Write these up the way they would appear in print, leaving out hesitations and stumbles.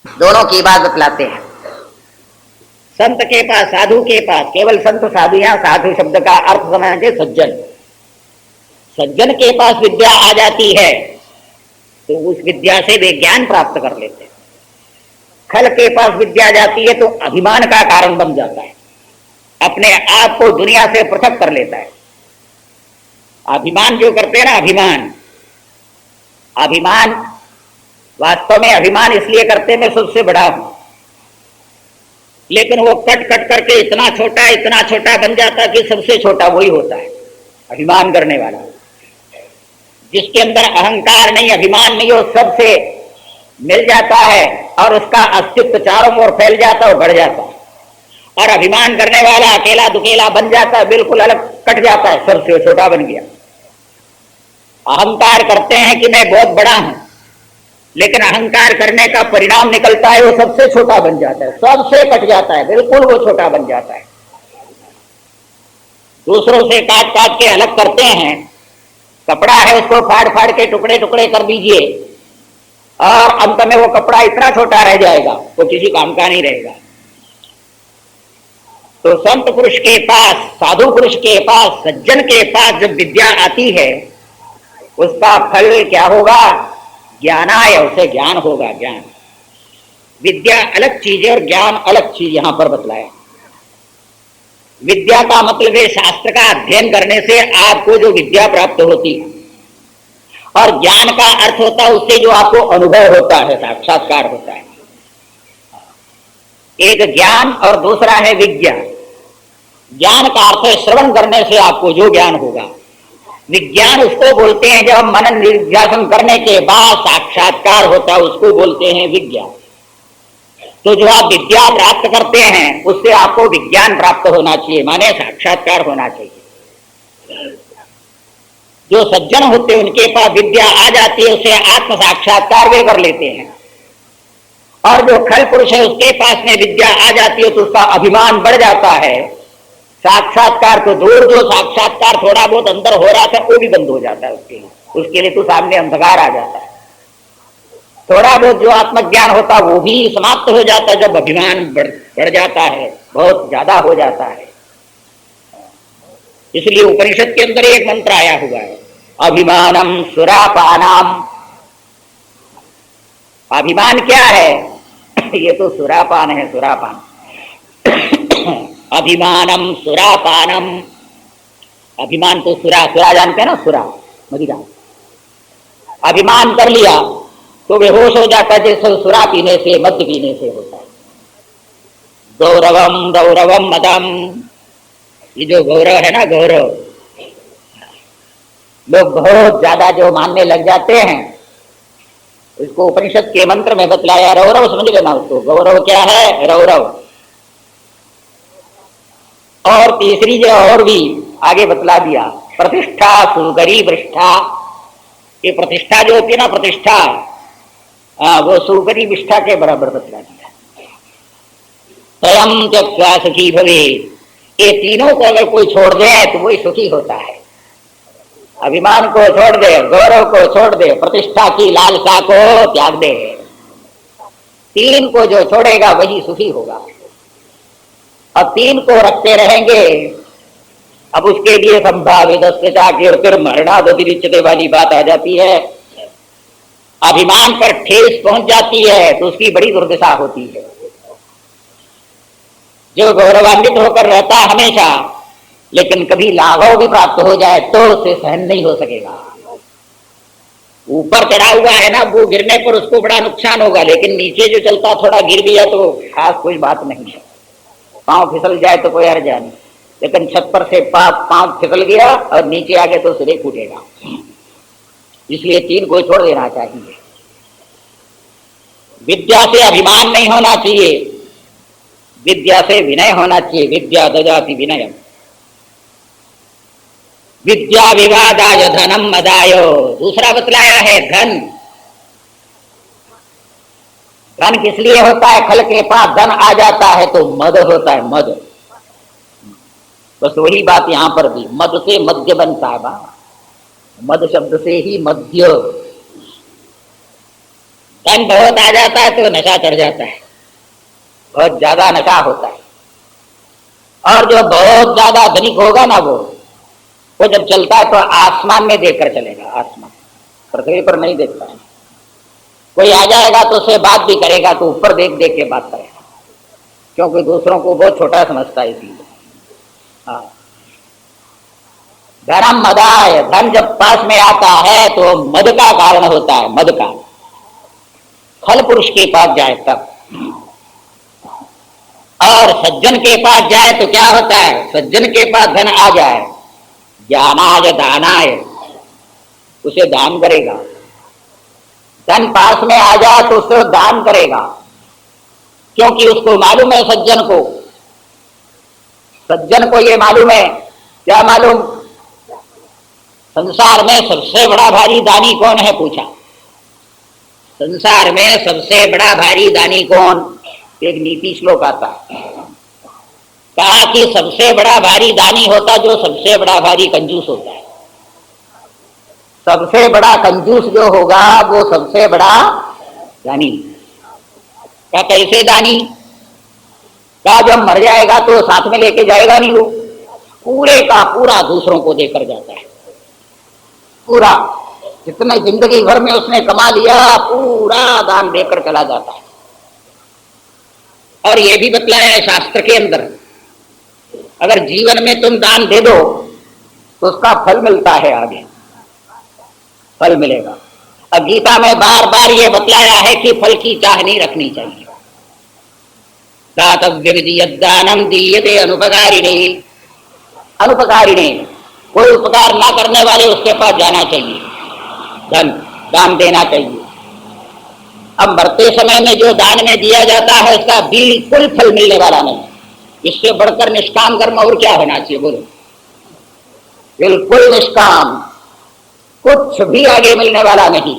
दोनों की बात बतलाते हैं। संत के पास, साधु के पास, केवल संत साधु, यहां साधु शब्द का अर्थ समझे सज्जन। सज्जन के पास विद्या आ जाती है तो उस विद्या से वे ज्ञान प्राप्त कर लेते हैं। खल के पास विद्या जाती है तो अभिमान का कारण बन जाता है, अपने आप को दुनिया से पृथक कर लेता है। अभिमान जो करते हैं ना, अभिमान अभिमान वास्तव में अभिमान इसलिए करते मैं सबसे बड़ा हूं, लेकिन वो कट कट करके इतना छोटा बन जाता कि सबसे छोटा वही होता है अभिमान करने वाला। जिसके अंदर अहंकार नहीं, अभिमान नहीं, वो सबसे मिल जाता है और उसका अस्तित्व चारों ओर फैल जाता है और बढ़ जाता है। और अभिमान करने वाला अकेला दुकेला बन जाता है, बिल्कुल अलग कट जाता है, सबसे छोटा बन गया। अहंकार करते हैं कि मैं बहुत बड़ा हूं, लेकिन अहंकार करने का परिणाम निकलता है वो सबसे छोटा बन जाता है, सबसे कट जाता है, बिल्कुल वो छोटा बन जाता है। दूसरों से काट काट के अलग करते हैं। कपड़ा है, उसको फाड़ फाड़ के टुकड़े टुकड़े कर दीजिए और अंत में वो कपड़ा इतना छोटा रह जाएगा, वो किसी काम का नहीं रहेगा। तो संत पुरुष के पास, साधु पुरुष के पास, सज्जन के पास जब विद्या आती है उसका फल क्या होगा? ज्ञानाय, उसे ज्ञान होगा। ज्ञान, विद्या अलग चीज है और ज्ञान अलग चीज यहां पर बतलाया। विद्या का मतलब है शास्त्र का अध्ययन करने से आपको जो विद्या प्राप्त होती है, और ज्ञान का अर्थ होता है उससे जो आपको अनुभव होता है, साक्षात्कार होता है। एक ज्ञान और दूसरा है विज्ञान। ज्ञान का अर्थ है श्रवण करने से आपको जो ज्ञान होगा। विज्ञान उसको बोलते हैं जब मनन निध्यासन करने के बाद साक्षात्कार होता है, उसको बोलते हैं विज्ञान। तो जो आप विद्या प्राप्त करते हैं उससे आपको विज्ञान प्राप्त होना चाहिए, माने साक्षात्कार होना चाहिए। जो सज्जन होते हैं उनके पास विद्या आ जाती है, उससे आत्म साक्षात्कार वे कर लेते हैं। और जो खल पुरुष है उसके पास में विद्या आ जाती है तो उसका अभिमान बढ़ जाता है। साक्षात्कार तो दूर, जो साक्षात्कार थोड़ा बहुत अंदर हो रहा था वो भी बंद हो जाता है उसके लिए तो सामने अंधकार आ जाता है। थोड़ा बहुत जो आत्मज्ञान होता है वो भी समाप्त हो जाता है जब अभिमान बढ़ जाता है, बहुत ज्यादा हो जाता है। इसलिए उपनिषद के अंदर एक मंत्र आया हुआ है, अभिमानम सुरापानाम। अभिमान क्या है? ये तो सुरापान है, सुरापान। अभिमानम सुरापानम, अभिमान तो सुरा जानते हैं ना, सुरा मदिरा। अभिमान कर लिया तो बेहोश हो जाता है, जैसे सुरा पीने से, मद्य पीने से होता है। गौरवम गौरवम मदम, ये जो गौरव है ना, गौरव, लोग बहुत ज्यादा जो मानने लग जाते हैं उसको उपनिषद के मंत्र में बतलाया। रौरव समझ लेना उसको, गौरव क्या है? रौरव। और तीसरी जो और भी आगे बतला दिया, प्रतिष्ठा सुगरी वृष्ठा। ये प्रतिष्ठा जो होती है ना, प्रतिष्ठा, वो सुगरी विष्ठा के बराबर बतला दिया। स्वयं त्यक्त्वा सुखी भवेत्, ये तीनों को अगर कोई छोड़ दे तो वही सुखी होता है। अभिमान को छोड़ दे, गौरव को छोड़ दे, प्रतिष्ठा की लालसा को त्याग दे, तीन को जो छोड़ेगा वही सुखी होगा। अब तीन को रखते रहेंगे। अब उसके लिए संभावित मरणादिरिचते वाली बात आ जाती है। अभिमान पर ठेस पहुंच जाती है तो उसकी बड़ी दुर्दशा होती है। जो गौरवान्वित होकर रहता है हमेशा, लेकिन कभी लाघव भी प्राप्त हो जाए तो उसे सहन नहीं हो सकेगा। ऊपर चढ़ा हुआ है ना, वो गिरने पर उसको बड़ा नुकसान होगा, लेकिन नीचे जो चलता थोड़ा गिर भी जाए तो खास कोई बात नहीं है। पांव फिसल जाए तो कोई अर्जा नहीं, लेकिन छत पर से पांव फिसल गया और नीचे आ गए तो सिरे फूटेगा। इसलिए तीन को छोड़ देना चाहिए। विद्या से अभिमान नहीं होना चाहिए, विद्या से विनय होना चाहिए। विद्या ददाति विनयम। विद्या विवादाय धनम मदाय। दूसरा बतलाया है धन। धन किस लिए होता है? खल के पास धन आ जाता है तो मद होता है, मद। बस वही बात यहां पर भी, मद से मध्य बनता है। मद शब्द से ही मध्य। धन बहुत आ जाता है तो नशा चढ़ जाता है, बहुत ज्यादा नशा होता है। और जो बहुत ज्यादा धनिक होगा ना, वो जब चलता है तो आसमान में देखकर चलेगा, आसमान, पृथ्वी पर नहीं देखता है। कोई आ जाएगा तो उससे बात भी करेगा तो ऊपर देख देख के बात करेगा, क्योंकि दूसरों को बहुत छोटा समझता है इसलिए। हाँ, धर्म मदाय, धन जब पास में आता है तो मद का कारण होता है, मद का। फल पुरुष के पास जाए तब, और सज्जन के पास जाए तो क्या होता है, सज्जन के पास धन आ जाए, ज्ञानाय दानाय, उसे दान करेगा। धन पास में आ जाए तो उसे दान करेगा, क्योंकि उसको मालूम है, सज्जन को ये मालूम है, क्या मालूम, संसार में सबसे बड़ा भारी दानी कौन है, पूछा। संसार में सबसे बड़ा भारी दानी कौन, एक नीति श्लोक आता है, कहा कि सबसे बड़ा भारी दानी होता जो सबसे बड़ा भारी कंजूस होता है। सबसे बड़ा कंजूस जो होगा वो सबसे बड़ा दानी। क्या कैसे दानी, क्या जब मर जाएगा तो साथ में लेके जाएगा नहीं, वो पूरे का पूरा दूसरों को देकर जाता है, पूरा जितने जिंदगी भर में उसने कमा लिया पूरा दान देकर चला जाता है। और ये भी बतलाया है शास्त्र के अंदर, अगर जीवन में तुम दान दे दो तो उसका फल मिलता है, आगे फल मिलेगा। अब गीता में बार बार ये बतलाया है कि फल की चाह नहीं रखनी चाहिए। दातव्य दानम दीयते अनुपकारिणे, अनुपकारिणे, कोई उपकार ना करने वाले उसके पास जाना चाहिए, दान देना चाहिए। अब मरते समय में जो दान में दिया जाता है उसका बिल्कुल फल मिलने वाला नहीं, इससे बढ़कर निष्काम कर्म और क्या होना चाहिए, बोलो। बिल्कुल निष्काम, कुछ भी आगे मिलने वाला नहीं।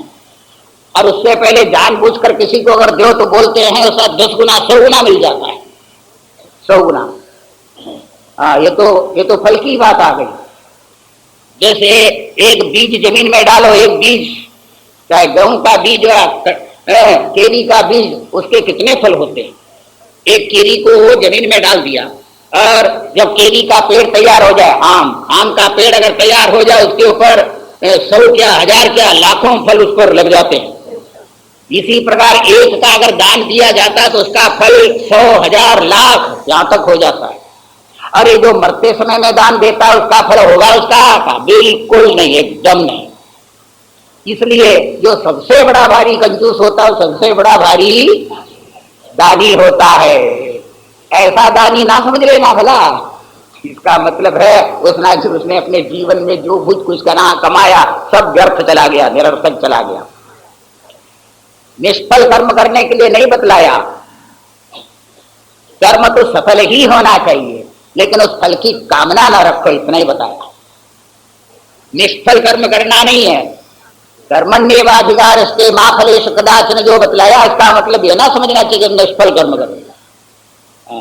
और उससे पहले जानबूझकर किसी को अगर दो तो बोलते हैं उसका 10 गुना 100 गुना मिल जाता है, 100 गुना। हाँ, ये तो फल की बात आ गई। जैसे एक बीज जमीन में डालो, एक बीज, चाहे गेहूं का बीज या केरी का बीज, उसके कितने फल होते हैं। एक केरी को वो जमीन में डाल दिया, और जब केरी का पेड़ तैयार हो जाए, आम का पेड़ अगर तैयार हो जाए, उसके ऊपर 100 क्या 1000 क्या लाखों फल उस पर लग जाते हैं। इसी प्रकार एक का अगर दान दिया जाता है तो उसका फल 100 1000 लाख यहां तक हो जाता है। और ये जो मरते समय में दान देता है उसका फल होगा उसका, बिल्कुल नहीं, एकदम नहीं। इसलिए जो सबसे बड़ा भारी कंजूस होता है सबसे बड़ा भारी दानी होता है। ऐसा दानी ना समझ लेना भला, इसका मतलब है उसने अपने जीवन में जो कुछ कमाया सब व्यर्थ चला गया, निरर्थक चला गया। निष्फल कर्म करने के लिए नहीं बतलाया, कर्म तो सफल ही होना चाहिए, लेकिन उस फल की कामना ना रखो, इतना ही बताया। निष्फल कर्म करना नहीं है, कर्मण्येवाधिकारस्ते मा फलेषु कदाचन जो बतलाया, इसका मतलब यह ना समझना चाहिए कि निष्फल कर्म करेगा।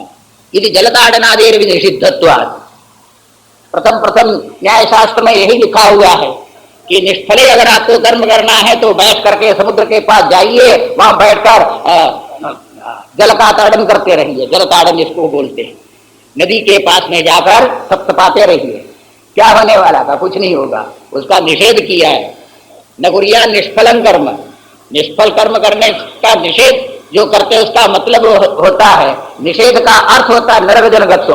यदि जलताड़नादेर निषिद्धत्वात्, प्रथम न्याय शास्त्र में यही लिखा हुआ है कि निष्फले अगर आपको कर्म करना है तो बैठ करके समुद्र के पास जाइए, वहां बैठकर जल का ताड़न करते रहिए। जल ताड़न जिसको बोलते हैं, नदी के पास में जाकर थपथपाते रहिए। क्या होने वाला था, कुछ नहीं होगा। उसका निषेध किया है, नगुरिया निष्फलन कर्म, निष्फल कर्म करने का निषेध जो करते उसका मतलब होता है, निषेध का अर्थ होता है नरक जनगत्व,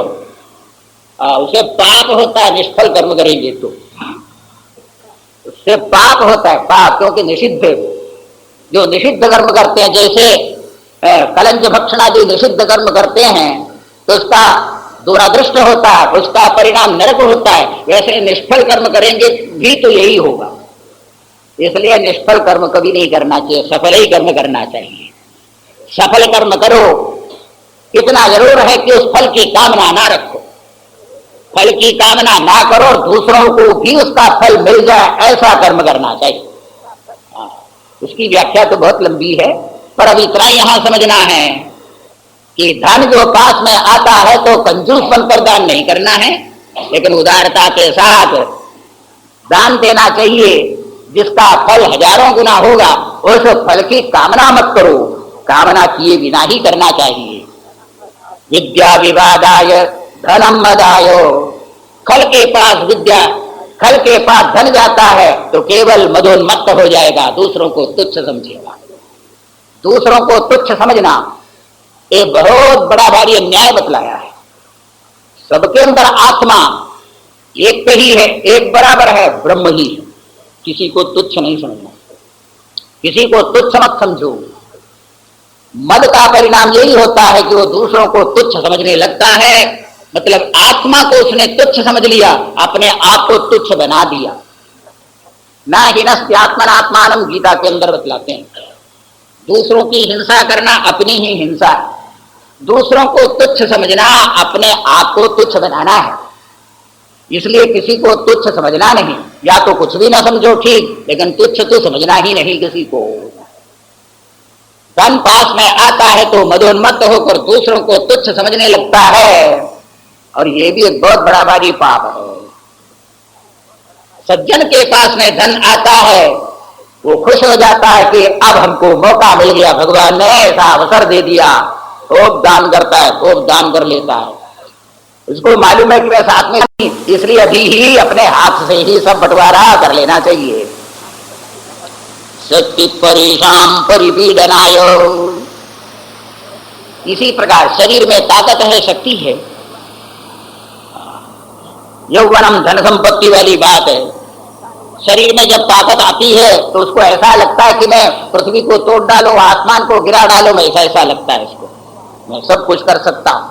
उसे पाप होता है। निष्फल कर्म करेंगे तो उससे पाप होता है, पाप, क्योंकि निषिद्ध है। जो निषिद्ध कर्म करते हैं, जैसे कलंज भक्षण आदि निषिद्ध कर्म करते हैं तो उसका दुरादृष्ट होता है, उसका परिणाम नरक होता है। वैसे निष्फल कर्म करेंगे भी तो यही होगा। इसलिए निष्फल कर्म कभी नहीं करना चाहिए, सफल ही कर्म करना चाहिए। सफल कर्म करो, इतना जरूर है कि उस फल की कामना ना रखो, फल की कामना ना करो, दूसरों को भी उसका फल मिल जाए, ऐसा कर्म करना चाहिए। उसकी व्याख्या तो बहुत लंबी है, पर अब इतना यहां समझना है कि धन जो पास में आता है तो कंजूस बनकर दान नहीं करना है, लेकिन उदारता के साथ दान देना चाहिए। जिसका फल हजारों गुना होगा, उस फल की कामना मत करो, कामना किए बिना ही करना चाहिए। विद्या विवादाय धनम मदाय, खल के पास विद्या, खल के पास धन जाता है तो केवल मदोन्मत्त हो जाएगा, दूसरों को तुच्छ समझेगा। दूसरों को तुच्छ समझना ये बहुत बड़ा भारी अन्याय बतलाया है। सबके अंदर आत्मा एक ही है, एक बराबर है, ब्रह्म ही है। किसी को तुच्छ नहीं समझना, किसी को तुच्छ मत समझो। मद का परिणाम यही होता है कि वो दूसरों को तुच्छ समझने लगता है, मतलब आत्मा को उसने तुच्छ समझ लिया, अपने आप को तुच्छ बना दिया। ना हिनस्ति आत्मनात्मानम गीता के अंदर बतलाते हैं। दूसरों की हिंसा करना अपनी ही हिंसा है, दूसरों को तुच्छ समझना अपने आप को तुच्छ बनाना है। इसलिए किसी को तुच्छ समझना नहीं, या तो कुछ भी ना समझो ठीक, लेकिन तुच्छ तो समझना ही नहीं किसी को। धन पास में आता है तो मदोन्मत्त होकर दूसरों को तुच्छ समझने लगता है, और यह भी एक बहुत बड़ा भारी पाप है। सज्जन के पास में धन आता है, वो खुश हो जाता है कि अब हमको मौका मिल गया, भगवान ने ऐसा अवसर दे दिया, खूब दान करता है, खूब दान कर लेता है। उसको मालूम है कि वह साथ में नहीं, इसलिए अभी ही अपने हाथ से ही सब बंटवारा कर लेना चाहिए। शक्ति परिशाम परिपीडनाय, इसी प्रकार शरीर में ताकत है, शक्ति है, यौवनम धन संपत्ति वाली बात है। शरीर में जब ताकत आती है तो उसको ऐसा लगता है कि मैं पृथ्वी को तोड़ डालूं, आसमान को गिरा डालूं, मैं ऐसा लगता है इसको, मैं सब कुछ कर सकता हूं।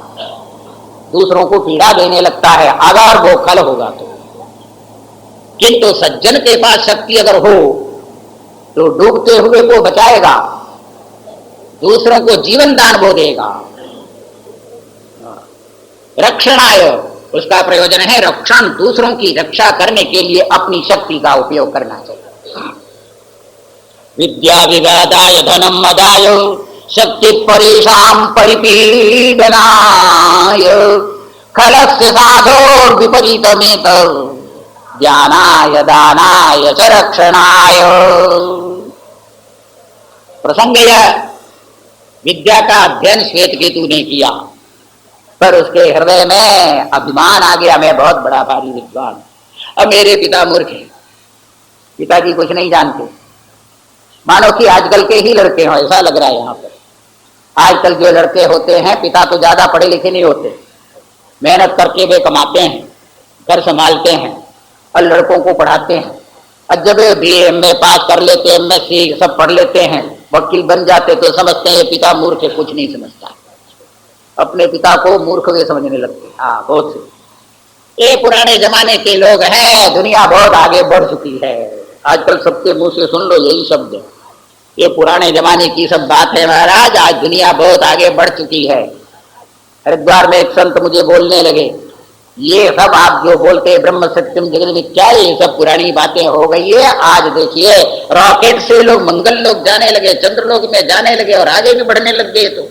दूसरों को पीड़ा देने लगता है अगर वो खल होगा तो। किंतु सज्जन के पास शक्ति अगर हो तो डूबते हुए को बचाएगा, दूसरों को जीवन दान वो देगा। रक्षणाय, उसका प्रयोजन है रक्षण, दूसरों की रक्षा करने के लिए अपनी शक्ति का उपयोग करना चाहिए। विद्या विवादाय धनम मदाय शक्ति परेशान परिपीडनाय खलस्य साधो विपरीतमेत ज्ञानाय दानाय च रक्षणाय। प्रसंग यह, विद्या का अध्ययन श्वेत केतु ने किया, पर उसके हृदय में अभिमान आ गया, मैं बहुत बड़ा भारी विद्वान, अब मेरे पिता मूर्ख हैं, पिताजी कुछ नहीं जानते। मानो कि आजकल के ही लड़के हो, ऐसा लग रहा है यहाँ पर। आजकल जो लड़के होते हैं पिता तो ज्यादा पढ़े लिखे नहीं होते, मेहनत करके वे कमाते हैं, घर संभालते हैं और लड़कों को पढ़ाते हैं। और जब BA MA पास कर लेते, MSc सब पढ़ लेते हैं, वकील बन जाते तो समझते हैं पिता मूर्ख है, कुछ नहीं समझता। अपने पिता को मूर्ख वे समझने लगते। हाँ, बहुत से ये पुराने जमाने के लोग हैं, दुनिया बहुत आगे बढ़ चुकी है। आजकल सबके मुंह से सुन लो यही शब्द, ये पुराने जमाने की सब बात है महाराज, आज दुनिया बहुत आगे बढ़ चुकी है। हरिद्वार में एक संत मुझे बोलने लगे, ये सब आप जो बोलते हैं ब्रह्म सत्यम जगत मिथ्या, ये सब पुरानी बातें हो गई है। आज देखिए रॉकेट से लोग मंगल लोग जाने लगे, चंद्रलोक में जाने लगे और आगे भी बढ़ने लग गए। तो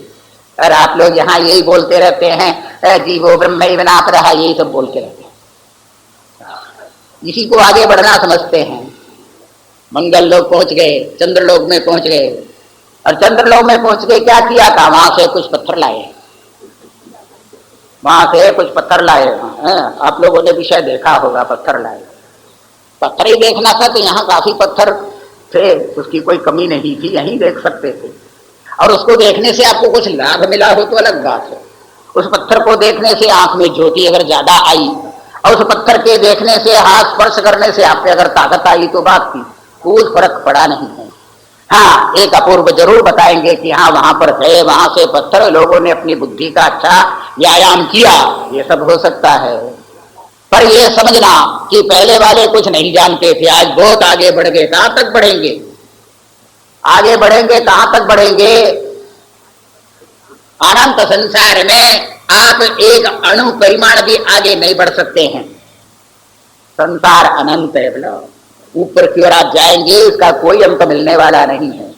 और आप लोग यहाँ यही बोलते रहते हैं जीवो ब्रह्म नाथ रहा, यही सब बोलते रहते हैं, इसी को आगे बढ़ना समझते हैं। मंगल लोग पहुंच गए, चंद्रलोक में पहुंच गए, और चंद्रलोक में पहुंच के क्या किया था, वहां से कुछ पत्थर लाए, वहां से कुछ पत्थर लाए। आप लोगों ने विषय देखा होगा, पत्थर लाए। पत्थर ही देखना था तो यहाँ काफी पत्थर थे, उसकी कोई कमी नहीं थी, यहीं देख सकते थे। और उसको देखने से आपको कुछ लाभ मिला हो तो अलग बात है। उस पत्थर को देखने से आंख में ज्योति अगर ज्यादा आई, और उस पत्थर के देखने से हाथ स्पर्श करने से आप पे अगर ताकत आई तो बात की, कोई फर्क पड़ा नहीं है। हाँ, एक अपूर्व जरूर बताएंगे कि हाँ वहां पर गए, वहां से पत्थर, लोगों ने अपनी बुद्धि का अच्छा व्यायाम किया, ये सब हो सकता है। पर ये समझना कि पहले वाले कुछ नहीं जानते थे, आज बहुत आगे बढ़ गए। कहां तक बढ़ेंगे, आगे बढ़ेंगे, कहां तक बढ़ेंगे? अनंत संसार में आप एक अणु परिमाण भी आगे नहीं बढ़ सकते हैं। संसार अनंत है, बोला ऊपर की ओर आप जाएंगे, इसका कोई अंत मिलने वाला नहीं है।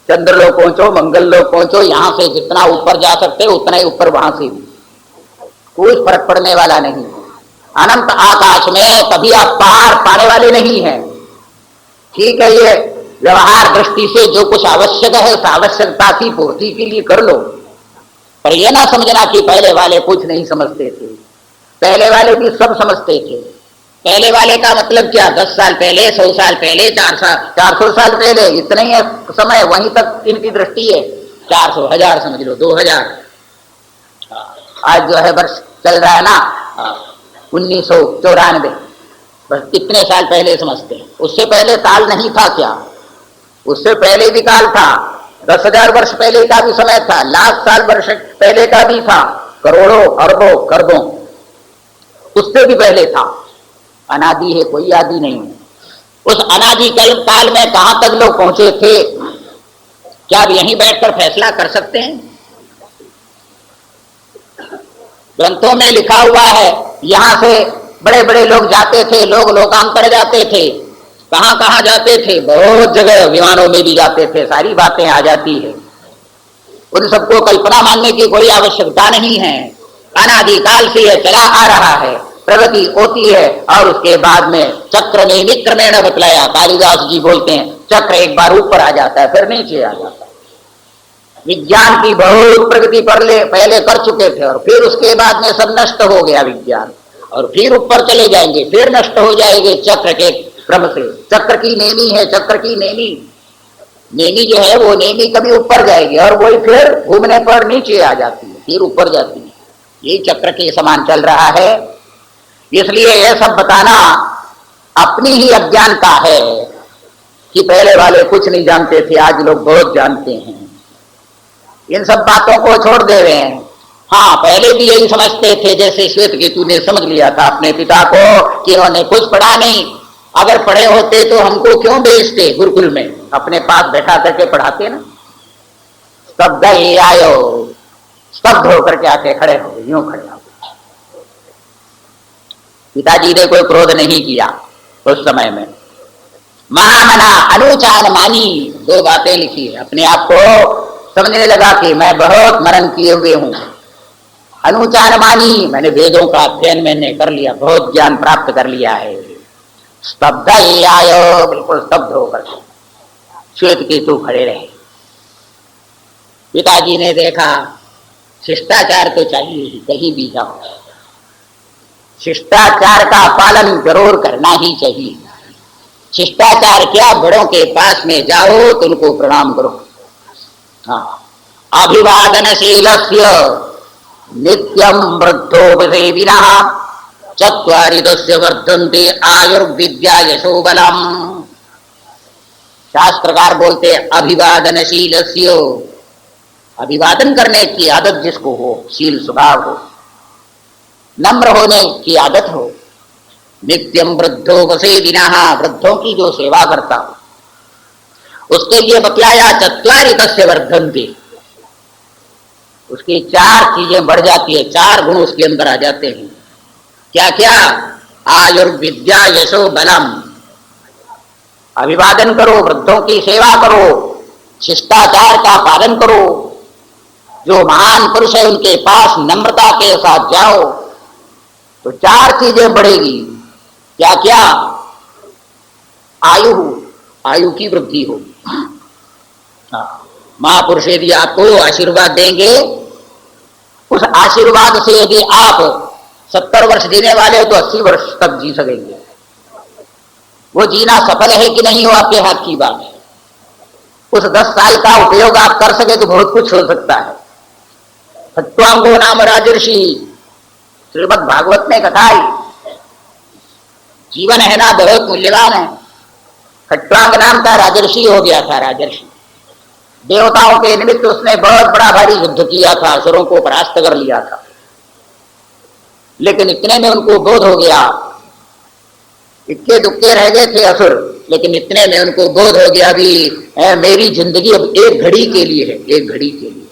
चंद्रलोक पहुंचो, मंगल लोक पहुंचो, यहां से जितना ऊपर जा सकते उतना ही ऊपर, वहां से भी कोई फर्क पड़ने वाला नहीं। अनंत आकाश में कभी आप पार पाने वाले नहीं हैं। ठीक है, ये व्यवहार दृष्टि से जो कुछ आवश्यक है उस आवश्यकता की पूर्ति के लिए कर लो, पर यह ना समझना कि पहले वाले कुछ नहीं समझते थे। पहले वाले भी सब समझते थे। पहले वाले का मतलब क्या, 10 साल पहले, 100 साल पहले, 400 साल पहले, इतना ही समय, वहीं तक इनकी दृष्टि है। 400, 1000 समझ लो, 2000, आज जो है वर्ष चल रहा है ना 1994, बस इतने साल पहले समझते हैं। उससे पहले काल नहीं था क्या, उससे पहले भी काल था, 10,000 वर्ष पहले का भी समय था, लाख साल वर्ष पहले का भी था, करोड़ों अरबों खरबों उससे भी पहले था। अनादि है, कोई आदि नहीं है। उस अनादि काल में कहां तक लोग पहुंचे थे, क्या आप यहीं बैठकर फैसला कर सकते हैं? ग्रंथों में लिखा हुआ है, यहां से बड़े बड़े लोग जाते थे, लोग लोकांतर जाते थे, कहां कहां जाते थे, बहुत जगह विमानों में भी जाते थे, सारी बातें आ जाती है। उन सबको कल्पना मानने की कोई आवश्यकता नहीं है। अनादिकाल से यह चला आ रहा है, प्रगति होती है और उसके बाद में चक्र ने निक्रमेण बतलाया। कालिदास जी बोलते हैं चक्र एक बार ऊपर आ जाता है फिर नीचे आ जाता है। विज्ञान की बहुत प्रगति पहले कर चुके थे और फिर उसके बाद में सब नष्ट हो गया विज्ञान, और फिर ऊपर चले जाएंगे, फिर नष्ट हो जाएंगे चक्र के क्रम से। चक्र की नेमी है, चक्र की नेमी जो है वो नेमी कभी ऊपर जाएगी और वही फिर घूमने पर नीचे आ जाती है, फिर ऊपर जाती है। ये चक्र के समान चल रहा है। इसलिए यह सब बताना अपनी ही अज्ञानता है कि पहले वाले कुछ नहीं जानते थे, आज लोग बहुत जानते हैं। इन सब बातों को छोड़ दे रहे हैं। हाँ, पहले भी यही समझते थे, जैसे श्वेतकेतु ने समझ लिया था अपने पिता को कि उन्होंने कुछ पढ़ा नहीं, अगर पढ़े होते तो हमको क्यों भेजते गुरुकुल में, अपने पास बैठा करके पढ़ाते ना। स्तब्ध ही आयो, स्तब्ध होकर के आके खड़े हो गए, यूं खड़े हो गए। पिताजी ने कोई क्रोध नहीं किया उस समय में। महामना अनुचान मानी, 2 बातें लिखी है। अपने आप को समझने लगा कि मैं बहुत मनन किए हुए हूं। अनुचान मानी, मैंने वेदों का अध्ययन मैंने कर लिया, बहुत ज्ञान प्राप्त कर लिया है। स्तब्ध ही आयो, बिल्कुल स्तब्ध होकर श्वेतकेतु खड़े रहे। पिताजी ने देखा शिष्टाचार तो चाहिए ही, कहीं भी जाओ शिष्टाचार का पालन जरूर करना ही चाहिए। शिष्टाचार क्या, बड़ों के पास में जाओ तो उनको प्रणाम करो। हाँ, अभिवादनशीलस्य नित्यं वृद्धोपसेविनः चत्वारि तस्य वर्धन्ते आयुर्विद्या यशो बलम्। शास्त्रकार बोलते अभिवादनशीलस्य, अभिवादन करने की आदत जिसको हो, शील स्वभाव हो, नम्र होने की आदत हो। नित्यम वृद्धोपसेविनः, वृद्धों की जो सेवा करता हो, उसके लिए बतलाया चत्वारि तस्य वर्धन्ते, उसकी 4 चीजें बढ़ जाती है, 4 गुण उसके अंदर आ जाते हैं। क्या क्या? आयुर्विद्या यशो बलम। अभिवादन करो, वृद्धों की सेवा करो, शिष्टाचार का पालन करो, जो महान पुरुष है उनके पास नम्रता के साथ जाओ तो 4 चीजें बढ़ेगी। क्या क्या? आयु की वृद्धि हो। महापुरुष यदि आपको आशीर्वाद देंगे, उस आशीर्वाद से यदि आप 70 वर्ष जीने वाले हो तो 80 वर्ष तक जी सकेंगे। वो जीना सफल है कि नहीं हो आपके हाथ की बात है। उस 10 साल का उपयोग आप कर सके तो बहुत कुछ हो सकता है। खट्वांगो नाम राजर्षि, श्रीमद् भागवत में कथा है। जीवन है ना बहुत मूल्यवान है। खट्वांग नाम का राजर्षि हो गया था। राजर्षि देवताओं के निमित्त उसने बहुत बड़ा भारी युद्ध किया था, असुरों को परास्त कर लिया था। लेकिन इतने में उनको बोध हो गया, इक्के दुक्के रह गए थे असुर, लेकिन इतने में उनको बोध हो गया भी मेरी जिंदगी अब एक घड़ी के लिए है, एक घड़ी के लिए।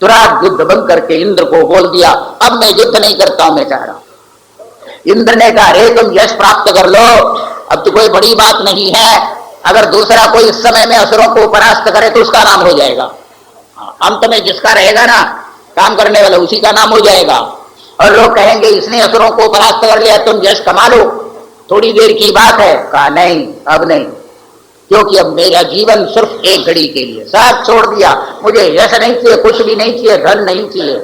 तुरंत युद्ध बंद करके इंद्र को बोल दिया, अब मैं युद्ध नहीं करता हूं, मैं चाह रहा हूं। इंद्र ने कहा, अरे तुम यश प्राप्त कर लो, अब तो कोई बड़ी बात नहीं है। अगर दूसरा कोई इस समय में असुरों को परास्त करे तो उसका नाम हो जाएगा। अंत में जिसका रहेगा ना काम करने वाला, उसी का नाम हो जाएगा। और लोग कहेंगे इसने असुरों को परास्त कर लिया, तुम यश कमा लो, थोड़ी देर की बात है। कहा नहीं, अब नहीं, क्योंकि अब मेरा जीवन सिर्फ एक घड़ी के लिए, सब छोड़ दिया, मुझे यश नहीं चाहिए, कुछ भी नहीं चाहिए, धन नहीं चाहिए,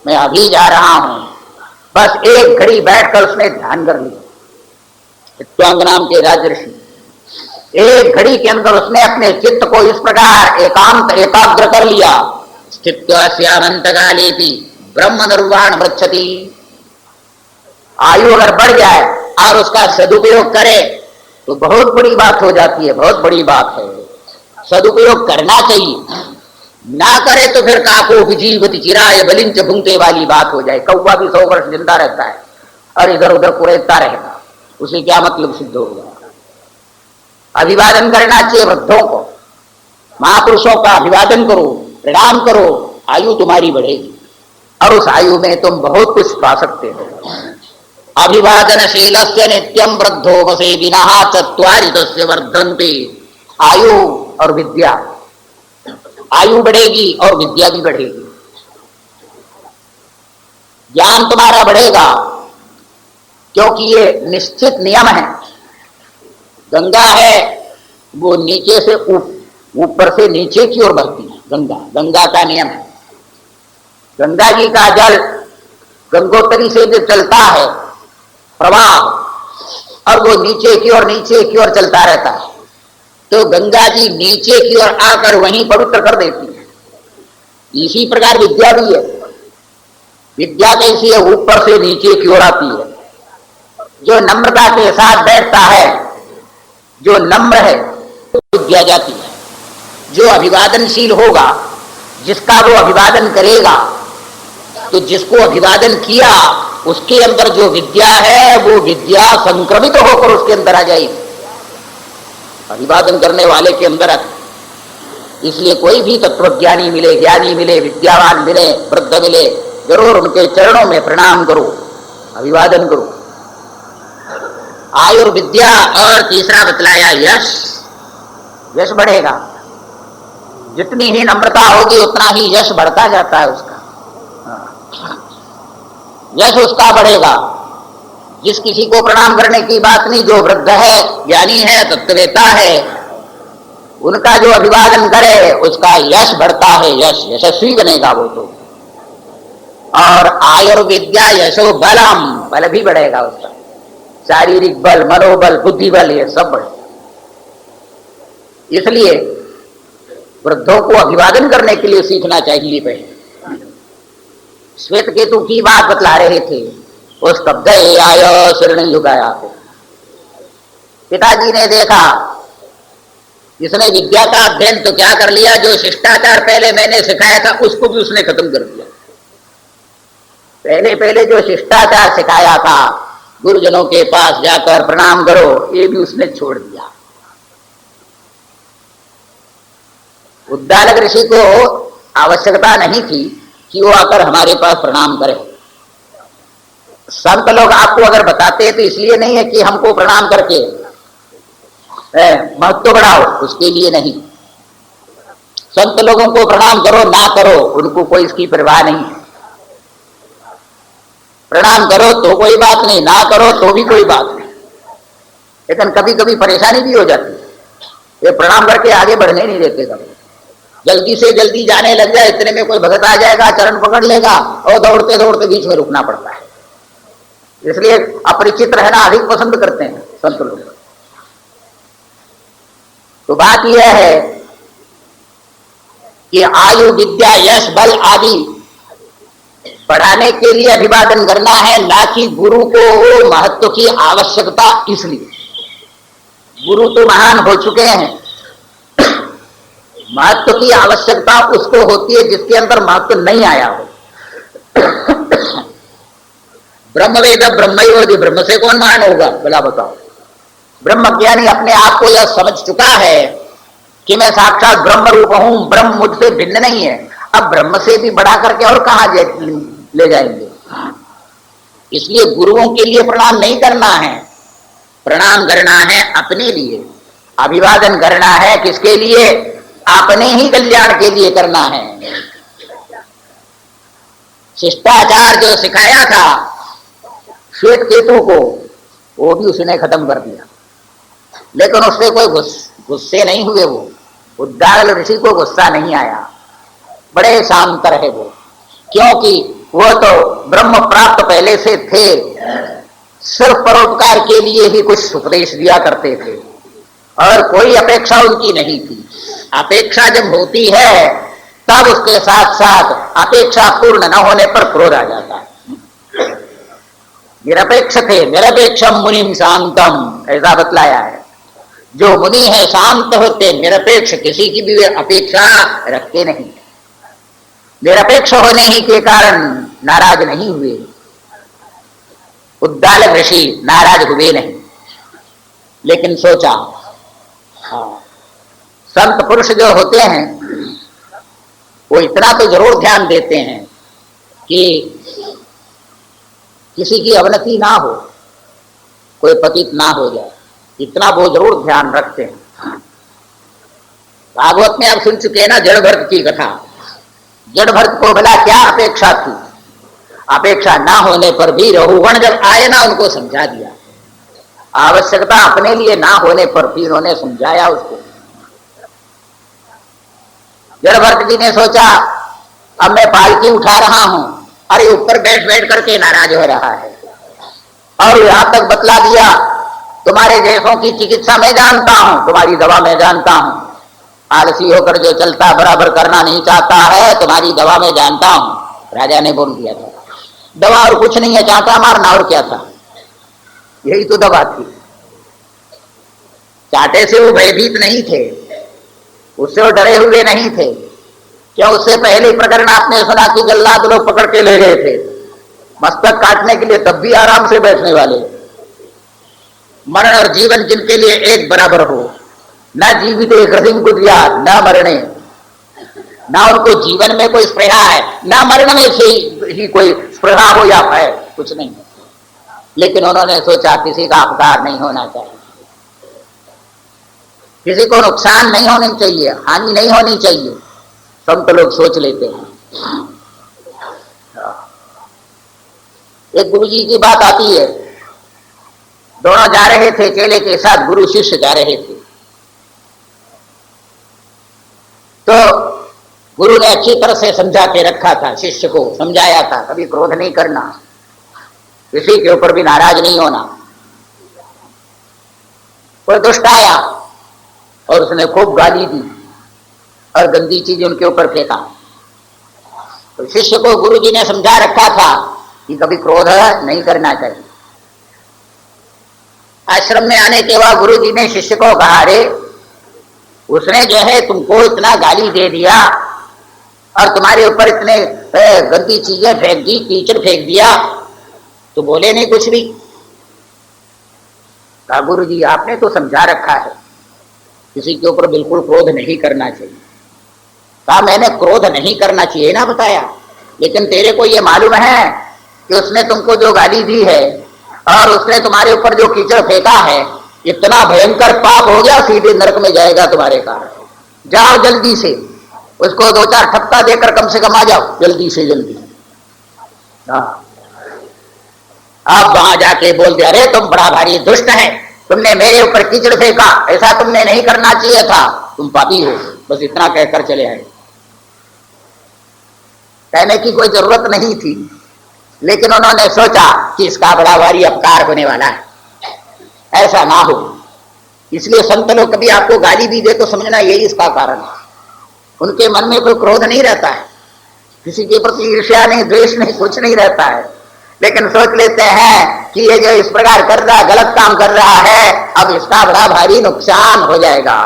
मैं अभी जा रहा हूं। बस एक घड़ी बैठकर उसने ध्यान कर लिया। त्वांग नाम के राजर्षि एक घड़ी के अंदर उसने अपने चित्त को इस प्रकार एकांत एकाग्र कर लिया। स्थित्वास्यानंत काले भी ब्रह्म निर्वाण मृच्छति। आयु अगर बढ़ जाए और उसका सदुपयोग करे तो बहुत बड़ी बात हो जाती है, बहुत बड़ी बात है। सदुपयोग करना चाहिए, ना करे तो फिर काको विजीवति चिराय बलिंच भुंगते वाली बात हो जाए। कौवा भी 100 वर्ष जिंदा रहता है और इधर उधर कुरेदता रहेगा, उसे क्या मतलब सिद्ध होगा। अभिवादन करना चाहिए वृद्धों को, महापुरुषों का अभिवादन करो, प्रणाम करो, आयु तुम्हारी बढ़ेगी और उस आयु में तुम बहुत कुछ पा सकते हो। अभिवादनशीलस्य नित्यं वृद्धो वसे विनः चत्वारि तस्य वर्धन्ते। आयु और विद्या, आयु बढ़ेगी और विद्या भी बढ़ेगी, ज्ञान तुम्हारा बढ़ेगा, क्योंकि ये निश्चित नियम है। गंगा है वो नीचे से ऊपर से नीचे की ओर बहती है, गंगा, गंगा का नियम है। गंगा जी का जल गंगोत्री से जो चलता है प्रवाह, और वो नीचे की ओर चलता रहता है, तो गंगा जी नीचे की ओर आकर वहीं पवित्र कर देती है। इसी प्रकार विद्या भी है। विद्या कैसी है? ऊपर से नीचे की ओर आती है। जो नम्रता के साथ बैठता है, जो नम्र है, तो विद्या जाती है। जो अभिवादनशील होगा, जिसका वो अभिवादन करेगा, तो जिसको अभिवादन किया उसके अंदर जो विद्या है वो विद्या संक्रमित होकर उसके अंदर आ जाएगी, अभिवादन करने वाले के अंदर आती। इसलिए कोई भी तत्वज्ञानी मिले, ज्ञानी मिले, विद्यावान मिले, वृद्ध मिले, जरूर उनके चरणों में प्रणाम करो, अभिवादन करो। आयुर्विद्या और तीसरा बतलाया यश, यश बढ़ेगा। जितनी ही नम्रता होगी उतना ही यश बढ़ता जाता है उसका, यश उसका बढ़ेगा। जिस किसी को प्रणाम करने की बात नहीं, जो वृद्ध है, ज्ञानी है, तत्ववेता है, उनका जो अभिवादन करे उसका यश बढ़ता है, यश यशस्वी बनेगा वो तो। और आयुर्विद्या यशो बलम, बल भी बढ़ेगा उसका, शारीरिक बल, मनोबल, बुद्धि बल, ये सब बढ़े। इसलिए वृद्धों को अभिवादन करने के लिए सीखना चाहिए। पहले श्वेत केतु की बात बतला रहे थे, वो स्तब्ध आय सिर नहीं झुकाया। पिताजी ने देखा इसने विद्या का अध्ययन तो क्या कर लिया, जो शिष्टाचार पहले मैंने सिखाया था उसको भी उसने खत्म कर दिया। पहले पहले जो शिष्टाचार सिखाया था, गुरुजनों के पास जाकर प्रणाम करो, ये भी उसने छोड़ दिया। उद्दालक ऋषि को आवश्यकता नहीं थी कि वो आकर हमारे पास प्रणाम करे। संत लोग आपको अगर बताते तो इसलिए नहीं है कि हमको प्रणाम करके महत्व बढ़ाओ, उसके लिए नहीं। संत लोगों को प्रणाम करो ना करो उनको कोई इसकी परवाह नहीं है। प्रणाम करो तो कोई बात नहीं, ना करो तो भी कोई बात नहीं। लेकिन कभी कभी परेशानी भी हो जाती है, ये प्रणाम करके आगे बढ़ने नहीं देते। कभी जल्दी से जल्दी जाने लग जाए, इतने में कोई भगत आ जाएगा, चरण पकड़ लेगा और दौड़ते दौड़ते बीच में रुकना पड़ता है। इसलिए अपरिचित रहना अधिक पसंद करते हैं संत लोग। तो बात यह है कि आयु, विद्या, यश, बल आदि बढ़ाने के लिए अभिवादन करना है, ना कि गुरु को महत्व की आवश्यकता। इसलिए गुरु तो महान हो चुके हैं, महत्व की आवश्यकता उसको होती है जिसके अंदर महत्व नहीं आया हो। ब्रह्मवेद ब्रह्मयोधि, ब्रह्म से कौन महान होगा भला बताओ। ब्रह्म ज्ञानी अपने आप को यह समझ चुका है कि मैं साक्षात ब्रह्म रूप हूं, ब्रह्म मुझसे भिन्न नहीं है। अब ब्रह्म से भी बढ़ा करके और कहां ले जाएंगे। इसलिए गुरुओं के लिए प्रणाम नहीं करना है, प्रणाम करना है अपने लिए। अभिवादन करना है किसके लिए? अपने ही कल्याण के लिए करना है। शिष्टाचार जो सिखाया था श्वेत केतु को, वो भी उसने खत्म कर दिया। लेकिन उससे कोई गुस्से नहीं हुए वो। उद्दालक ऋषि को गुस्सा नहीं आया, बड़े शांत रहे वो, क्योंकि वो तो ब्रह्म प्राप्त पहले से थे, सिर्फ परोपकार के लिए ही कुछ उपदेश दिया करते थे और कोई अपेक्षा उनकी नहीं थी। अपेक्षा जब होती है तब उसके साथ साथ अपेक्षा पूर्ण न होने पर क्रोध आ जाता है। निरपेक्ष थे, निरपेक्षम मुनिम शांतम, ऐसा बतलाया है। जो मुनि है शांत होते, निरपेक्ष, किसी की भी अपेक्षा रखते नहीं। निरपेक्ष होने ही के कारण नाराज नहीं हुए। उद्दालक ऋषि नाराज हुए नहीं, लेकिन सोचा, हाँ, संत पुरुष जो होते हैं वो इतना तो जरूर ध्यान देते हैं कि किसी की अवनति ना हो, कोई पतित ना हो जाए, इतना वो जरूर ध्यान रखते हैं। भागवत में आप सुन चुके हैं ना जड़ भरत की कथा। जड़ भरत को भला क्या अपेक्षा थी? अपेक्षा ना होने पर भी रघुगण जब आए ना उनको समझा दिया। आवश्यकता अपने लिए ना होने पर भी उन्होंने समझाया उसको। जड़ भरत जी ने सोचा अब मैं पालकी उठा रहा हूं, अरे ऊपर बैठ बैठ करके नाराज हो रहा है, और यहां तक बतला दिया तुम्हारे जैसों की चिकित्सा मैं जानता हूं, तुम्हारी दवा मैं जानता हूं। आलसी होकर जो चलता बराबर करना नहीं चाहता है, तुम्हारी दवा मैं जानता हूं। राजा ने बोल दिया था, दवा और कुछ नहीं है, चांटा मारना और क्या था, यही तो दवा थी। चांटे से वो भयभीत नहीं थे, उससे वो डरे हुए नहीं थे। क्या उससे पहले प्रकरण आपने सुना कि जल्लाद लोग पकड़ के ले गए थे मस्तक काटने के लिए, तब भी आराम से बैठने वाले। मरण और जीवन जिनके लिए एक बराबर हो, न जीवित एक रसिम को दिया न मरने, ना उनको जीवन में कोई स्पृहा है, ना मरण में से ही कोई स्पृहा हो या भय, कुछ नहीं। लेकिन उन्होंने सोचा किसी का अपकार नहीं होना चाहिए, किसी को नुकसान नहीं होनी चाहिए, हानि नहीं होनी चाहिए। संत लोग सोच लेते हैं। एक गुरु जी की बात आती है, दोनों जा रहे थे चेले के साथ, गुरु शिष्य जा रहे थे। तो गुरु ने अच्छी तरह से समझा के रखा था, शिष्य को समझाया था कभी क्रोध नहीं करना, किसी के ऊपर भी नाराज नहीं होना। कोई दुष्ट आया और उसने खूब गाली दी और गंदी चीज उनके ऊपर फेंका। तो शिष्य को गुरु जी ने समझा रखा था कि कभी क्रोध नहीं करना चाहिए। आश्रम में आने के बाद गुरु जी ने शिष्य को कहा, अरे उसने जो है तुमको इतना गाली दे दिया और तुम्हारे ऊपर इतने गंदी चीजें फेंक दी, कीचड़ फेंक दिया, तो बोले नहीं कुछ भी। कहा गुरु जी आपने तो समझा रखा है किसी के ऊपर बिल्कुल क्रोध नहीं करना चाहिए। कहा मैंने क्रोध नहीं करना चाहिए ना बताया, लेकिन तेरे को ये मालूम है कि उसने तुमको जो गाली दी है और उसने तुम्हारे ऊपर जो कीचड़ फेंका है, इतना भयंकर पाप हो गया, सीधे नरक में जाएगा तुम्हारे कारण। जाओ जल्दी से, उसको 2-4 ठप्पा देकर कम से कम आ जाओ, जल्दी से जल्दी। अब वहां जाके बोल दिया, अरे तुम बड़ा भारी दुष्ट है, तुमने मेरे ऊपर कीचड़ फेंका, ऐसा तुमने नहीं करना चाहिए था, तुम पापी हो। बस इतना कहकर चले आए। कहने की कोई जरूरत नहीं थी, लेकिन उन्होंने सोचा कि इसका बड़ा भारी अपकार होने वाला है, ऐसा ना हो। इसलिए संत लोग कभी आपको गाली भी दे तो समझना यही इसका कारण है। उनके मन में कोई क्रोध नहीं रहता है, किसी के प्रति ईर्ष्या नहीं, द्वेष नहीं, कुछ नहीं रहता है, लेकिन सोच लेते हैं कि ये जो इस प्रकार कर रहा, गलत काम कर रहा है, अब इसका बड़ा भारी नुकसान हो जाएगा।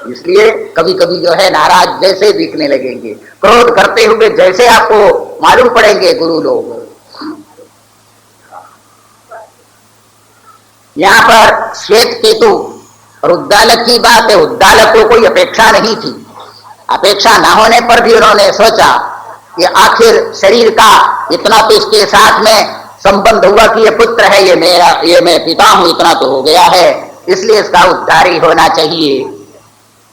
इसलिए कभी कभी जो है नाराज जैसे दिखने लगेंगे, क्रोध करते हुए जैसे आपको मालूम पड़ेंगे गुरु लोग। यहां पर श्वेत केतु और उद्दालक की बात है। उद्दालक को कोई अपेक्षा नहीं थी, अपेक्षा ना होने पर भी उन्होंने सोचा कि आखिर शरीर का इतना तो इसके साथ में संबंध हुआ कि ये पुत्र है, ये मेरा, ये मैं पिता हूं, इतना तो हो गया है, इसलिए इसका उद्धार ही होना चाहिए।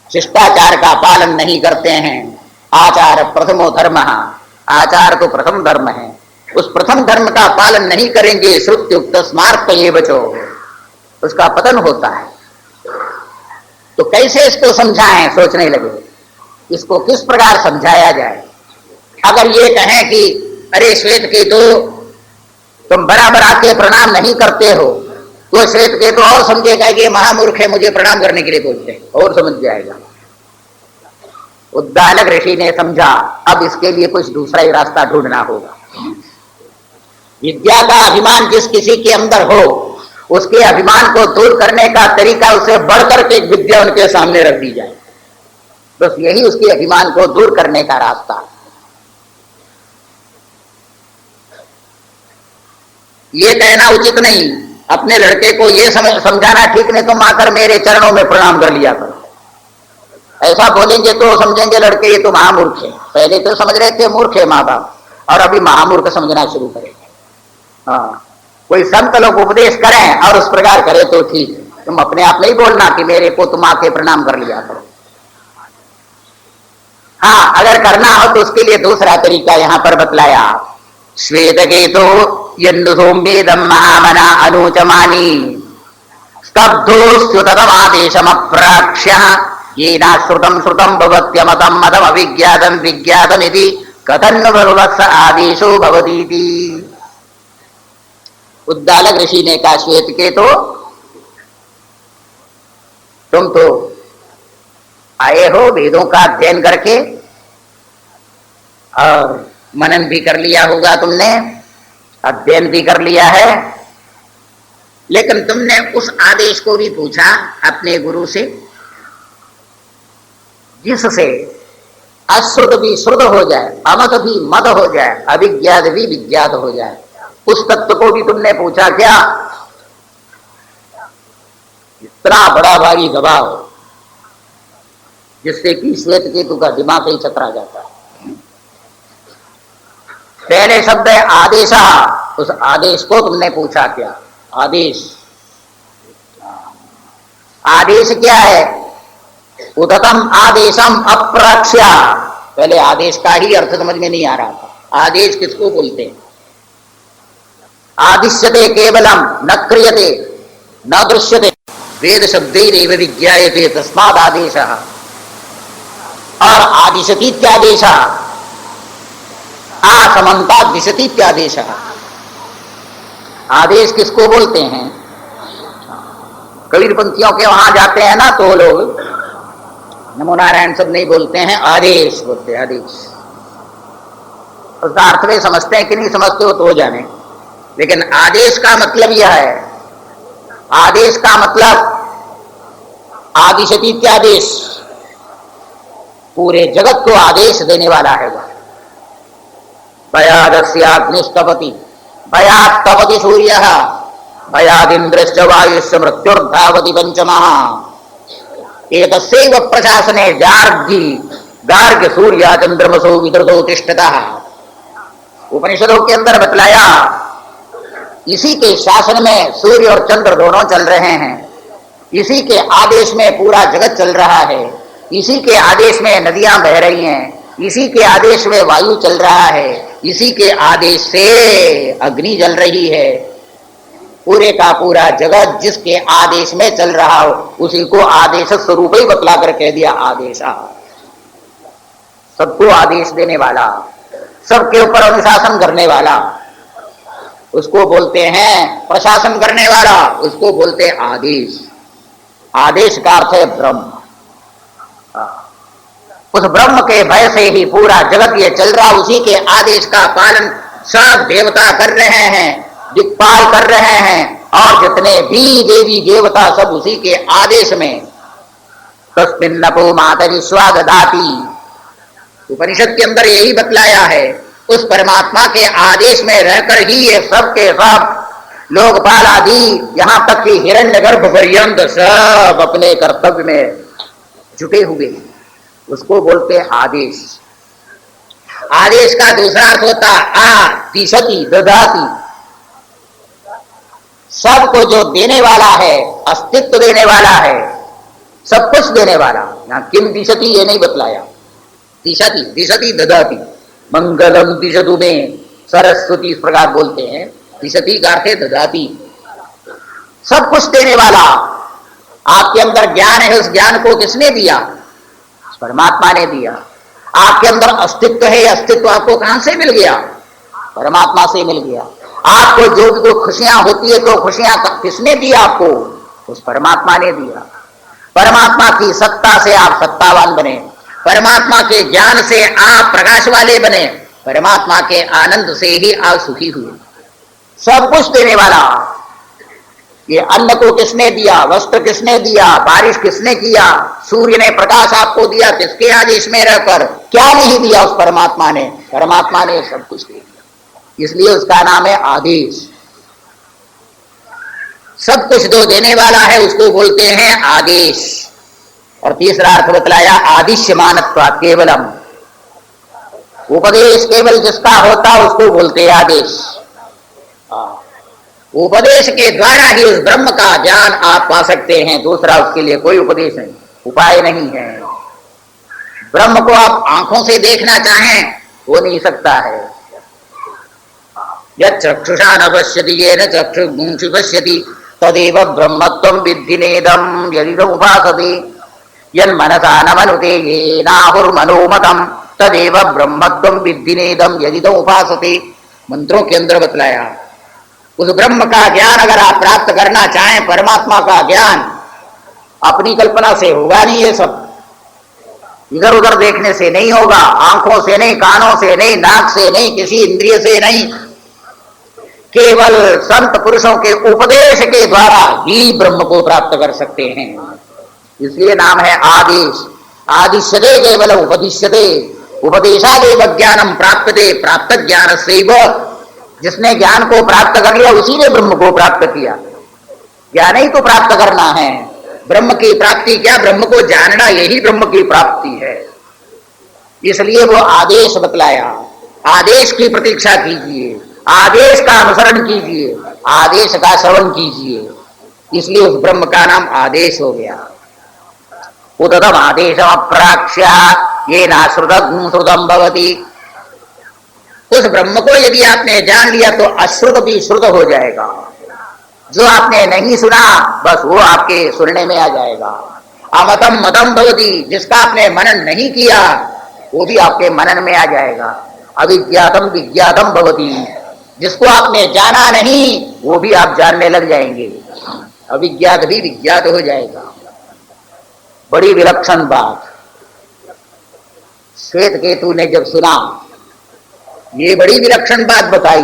शिष्टाचार का पालन नहीं करते हैं। आचार प्रथमो धर्म, आचार तो प्रथम धर्म है, उस प्रथम धर्म का पालन नहीं करेंगे, श्रुत्युक्त स्मार्त ये बचो, उसका पतन होता है। तो कैसे इसको समझाएं, सोचने लगे इसको किस प्रकार समझाया जाए। अगर ये कहें कि अरे श्वेत केतु तुम बराबर आके प्रणाम नहीं करते हो, तो श्वेत केतु और समझेगा कि ये महामूर्ख है, मुझे प्रणाम करने के लिए बोलते हैं, और समझ जाएगा। उद्दालक ऋषि ने समझा अब इसके लिए कुछ दूसरा ही रास्ता ढूंढना होगा। विद्या का अभिमान जिस किसी के अंदर हो, उसके अभिमान को दूर करने का तरीका उसे बढ़कर के विद्या उनके सामने रख दी जाए, बस यही उसके अभिमान को दूर करने का रास्ता। ये कहना उचित नहीं, अपने लड़के को ये समझाना ठीक नहीं, तुम आकर मेरे चरणों में प्रणाम कर लिया करो। ऐसा बोलेंगे तो समझेंगे लड़के ये तो महामूर्ख है। पहले तो समझ रहे थे मूर्ख है माँ बाप, और अभी महामूर्ख समझना शुरू करेंगे। हाँ, कोई संत लोग उपदेश करें और उस प्रकार करे तो ठीक है, तुम अपने आप नहीं बोलना कि मेरे को तुम आके प्रणाम कर लिया करो। हाँ, अगर करना हो तो उसके लिए दूसरा तरीका यहां पर बतलाया। श्वेत केतु यन्नुसोम्येदं महामना अनुचमानी स्तब्धोऽस्युततमादेशमप्राक्ष्य येना श्रुतं श्रुतं भवत्यमतं मतं अविज्ञातं विज्ञातमिति कथन्न भगवत्स आदेशो भवतीति। उद्दालक ऋषि ने कहा श्वेत केतु तुम तो आए हो वेदों का अध्ययन करके, और मनन भी कर लिया होगा तुमने, अध्ययन भी कर लिया है, लेकिन तुमने उस आदेश को भी पूछा अपने गुरु से जिससे अश्रुत भी श्रुत हो जाए, अमत भी मत हो जाए, अविज्ञात भी विज्ञात हो जाए। उस तत्व को भी तुमने पूछा क्या? इतना बड़ा भारी दबाव जिससे कि श्वेत केतु का दिमाग ही चकरा जाता है। पहले शब्द है आदेश, उस आदेश को तुमने पूछा क्या? आदेश, आदेश क्या है? उदतम आदेशम अप्राक्ष्य। पहले आदेश का ही अर्थ समझ में नहीं आ रहा था। आदेश किसको बोलते हैं? आदिश्यते केवलम न क्रियते न दृश्यते वेद शब्दैरेव विज्ञायते तस्माद् आदेशः। और आदिशतीत्यादेशः आसमन्ताद् दिशतीत्यादेशः। आदेश किसको बोलते हैं? कबीर पंथियों के वहां जाते हैं ना तो लोग नमो नारायण सब नहीं बोलते हैं, आदेश बोलते हैं। आदेश उसका अर्थ वे समझते हैं कि नहीं समझते हो तो हो जाने, लेकिन आदेश का मतलब यह है, आदेश का मतलब आदिशतीत्यादेश, पूरे जगत को आदेश देने वाला है वह। भयादस्याग्निस्तपति भयात्तपति सूर्यः भयादिन्द्रश्च वायुश्च मृत्युर्धावति पंचमः एतस्यैव प्रशासने गार्गी गार्ग्य सूर्य चंद्रमसो विदृतो तिष्ठतः। उपनिषदों के अंदर बतलाया इसी के शासन में सूर्य और चंद्र दोनों चल रहे हैं, इसी के आदेश में पूरा जगत चल रहा है, इसी के आदेश में नदियां बह रही हैं, इसी के आदेश में वायु चल रहा है, इसी के आदेश से अग्नि जल रही है। पूरे का पूरा जगत जिसके आदेश में चल रहा हो उसी को आदेश स्वरूप ही बतला कर कह दिया आदेश। सबको आदेश देने वाला, सबके ऊपर अनुशासन करने वाला, उसको बोलते हैं प्रशासन करने वाला, उसको बोलते हैं आदेश। आदेश का अर्थ है ब्रह्म। उस ब्रह्म के भय से ही पूरा जगत ये चल रहा, उसी के आदेश का पालन सब देवता कर रहे हैं, दिक्पाल कर रहे हैं, और जितने भी देवी देवता सब उसी के आदेश में। तस्मिन् नपो मातरि स्वाददाति, उपनिषद के अंदर यही बतलाया है। उस परमात्मा के आदेश में रहकर ही ये सब के सब लोकपाल आदि यहां तक कि हिरण्यगर्भ पर्यंत सब अपने कर्तव्य में जुटे हुए, उसको बोलते हैं आदेश। आदेश का दूसरा अर्थ होता आदिशति ददाति, सबको जो देने वाला है, अस्तित्व देने वाला है, सब कुछ देने वाला। यहां किम दिशति ये नहीं बतलाया, दिशति दिशति ददाति। मंगलम दिशतु में सरस्वती इस प्रकार बोलते हैं, दिशति का अर्थ है ददाति, सब कुछ देने वाला। आपके अंदर ज्ञान है, उस ज्ञान को किसने दिया? परमात्मा ने दिया। आपके अंदर अस्तित्व है, अस्तित्व आपको कहां से मिल गया? परमात्मा से मिल गया। आपको जो भी खुशियां होती है तो खुशियां किसने दी आपको? उस परमात्मा ने दिया। परमात्मा की सत्ता से आप सत्तावान बने, परमात्मा के ज्ञान से आप प्रकाश वाले बने, परमात्मा के आनंद से ही आप सुखी हुए। सब कुछ देने वाला, ये अन्न को किसने दिया? वस्त्र किसने दिया? बारिश किसने किया? सूर्य ने प्रकाश आपको दिया, किसके आदेश में रहकर? क्या नहीं दिया उस परमात्मा ने? परमात्मा ने सब कुछ दे दिया, इसलिए उसका नाम है आदेश। सब कुछ जो देने वाला है उसको बोलते हैं आदेश। और तीसरा अर्थ बतलाया आदिश्यमानत्वात् केवलम, उपदेश केवल जिसका होता उसको बोलते हैं आदेश। उपदेश के द्वारा ही उस ब्रह्म का ज्ञान आप पा सकते हैं, दूसरा उसके लिए कोई उपदेश नहीं, उपाय नहीं है। ब्रह्म को आप आंखों से देखना चाहें हो नहीं सकता है। यत् चक्षुषा न पश्यति येन चक्षुर्मुंषि पश्यति तदेव ब्रह्मत्वं विद्धि नेदं यदिदमुपासते यन्मनसा न मनुते येनाहुर्मनोमतं तदेव ब्रह्मत्वं विद्धि नेदं यदिदमुपासते। मंत्रों के अंदर बतलाया उस ब्रह्म का ज्ञान अगर आप प्राप्त करना चाहें, परमात्मा का ज्ञान, अपनी कल्पना से होगा नहीं, ये सब इधर उधर देखने से नहीं होगा, आंखों से नहीं, कानों से नहीं, नाक से नहीं, किसी इंद्रिय से नहीं, केवल संत पुरुषों के उपदेश के द्वारा ही ब्रह्म को प्राप्त कर सकते हैं। इसलिए नाम है आदेश। आदिश्यते केवल उपदिश्यते, उपदेशादेव ज्ञानम प्राप्यते, प्राप्त ज्ञान सेव। जिसने ज्ञान को प्राप्त कर लिया उसी ने ब्रह्म को प्राप्त किया। ज्ञान ही तो प्राप्त करना है। ब्रह्म की प्राप्ति क्या? ब्रह्म को जानना, यही ब्रह्म की प्राप्ति है। इसलिए वो आदेश बतलाया, आदेश की प्रतीक्षा कीजिए, आदेश का अनुसरण कीजिए, आदेश का श्रवण कीजिए। इसलिए उस ब्रह्म का नाम आदेश हो गया। उदतम आदेश अप्राक्ष्य ये नाश्रुतम श्रुतम भवति। उस ब्रह्म को यदि आपने जान लिया तो अश्रुत भी श्रुत हो जाएगा। जो आपने नहीं सुना बस वो आपके सुनने में आ जाएगा। अमतम मतम भवति, जिसका आपने मनन नहीं किया वो भी आपके मनन में आ जाएगा। अविज्ञातम विज्ञातम भवति, जिसको आपने जाना नहीं वो भी आप जानने लग जाएंगे। अविज्ञात भी विज्ञात हो जाएगा। बड़ी विलक्षण बात श्वेत केतु ने जब सुना, ये बड़ी विलक्षण बात बताई।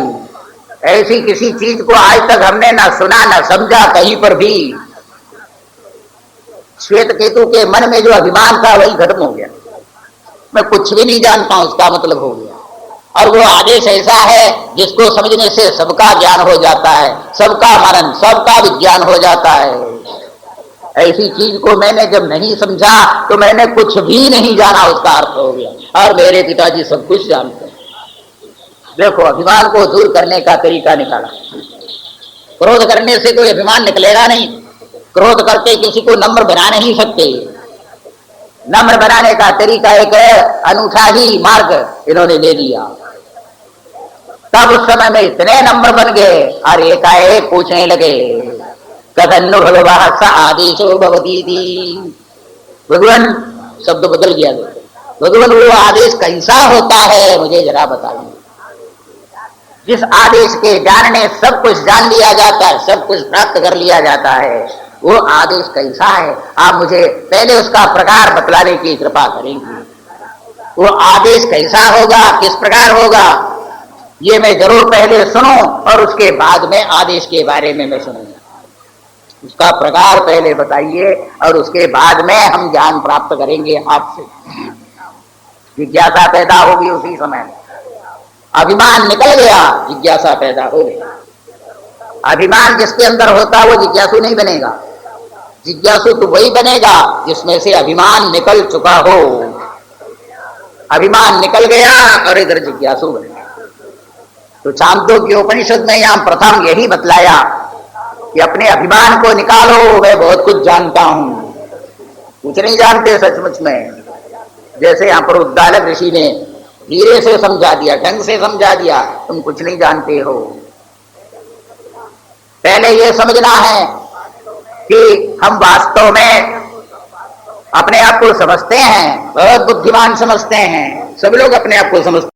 ऐसी किसी चीज को आज तक हमने ना सुना ना समझा कहीं पर भी। श्वेत केतु के मन में जो अभिमान था वही खत्म हो गया। मैं कुछ भी नहीं जानता हूं, इसका मतलब हो गया। और वो आदेश ऐसा है जिसको समझने से सबका ज्ञान हो जाता है, सबका मनन, सबका विज्ञान हो जाता है। ऐसी चीज को मैंने जब नहीं समझा तो मैंने कुछ भी नहीं जाना, उसका अर्थ हो गया। और मेरे पिताजी सब कुछ जानते हैं। देखो, अभिमान को दूर करने का तरीका निकाला। क्रोध करने से कोई अभिमान निकलेगा नहीं। क्रोध करके किसी को नम्र बना नहीं सकते। नम्र बनाने का तरीका एक अनूठा ही मार्ग इन्होंने ले लिया। तब उस समय में इतने नम्र बन गए और एकाएक पूछने लगे कथन्नु भगवान सा आदेशो भवती। भगवान शब्द बदल गया। भगवान वो आदेश कैसा होता है मुझे जरा बताइए। जिस आदेश के जानने सब कुछ जान लिया जाता है, सब कुछ प्राप्त कर लिया जाता है, वो आदेश कैसा है? आप मुझे पहले उसका प्रकार बतलाने की कृपा करेंगे। वो आदेश कैसा होगा, किस प्रकार होगा, ये मैं जरूर पहले सुनूं और उसके बाद में आदेश के बारे में मैं सुनूंगा। उसका प्रकार पहले बताइए और उसके बाद में हम ज्ञान प्राप्त करेंगे आपसे। जिज्ञासा पैदा होगी उसी समय। अभिमान निकल गया, जिज्ञासा पैदा हो गई। अभिमान जिसके अंदर होता है वो जिज्ञासु नहीं बनेगा। जिज्ञासु तो वही बनेगा जिसमें से अभिमान निकल चुका हो। अभिमान निकल गया और इधर जिज्ञासु बन गया। तो छांदोग्य उपनिषद में यहां प्रथम यही बतलाया कि अपने अभिमान को निकालो। मैं बहुत कुछ जानता हूं, कुछ नहीं जानते सचमुच में। जैसे यहां पर उद्दालक ऋषि ने धीरे से समझा दिया, ढंग से समझा दिया, तुम कुछ नहीं जानते हो। पहले यह समझना है कि हम वास्तव में अपने आप को समझते हैं, बहुत बुद्धिमान समझते हैं, सब लोग अपने आप को समझते